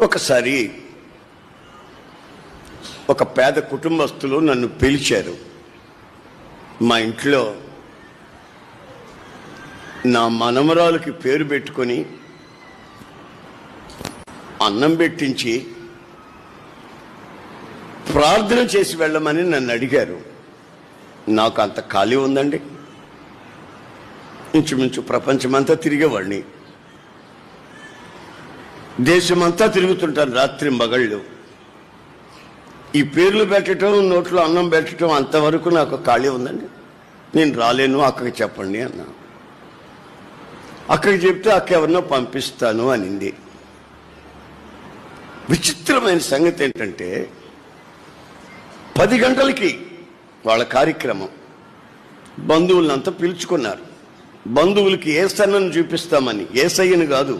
ఒకసారి ఒక పేద కుటుంబస్తులు నన్ను పిలిచారు. మా ఇంట్లో నా మనమరాలకి పేరు పెట్టుకొని అన్నం పెట్టించి ప్రార్థన చేసి వెళ్ళమని నన్ను అడిగారు. నాకు అంత ఖాళీ ఉందండి. ఇంచుమించు ప్రపంచమంతా తిరిగేవాడిని, దేశమంతా తిరుగుతుంటాను రాత్రి మగళ్ళు. ఈ పేర్లు పెట్టడం, నోట్లో అన్నం పెట్టడం అంతవరకు నాకు ఖాళీ ఉందండి. నేను రాలేను, అక్కకి చెప్పండి అన్నా. అక్కడికి చెప్తే అక్క ఎవరినో పంపిస్తాను అనింది. విచిత్రమైన సంగతి ఏంటంటే 10 గంటలకి వాళ్ళ కార్యక్రమం. బంధువులంతా పిలుచుకున్నారు. బంధువులకి ఏసన్నను చూపిస్తామని, ఏసయ్యను కాదు,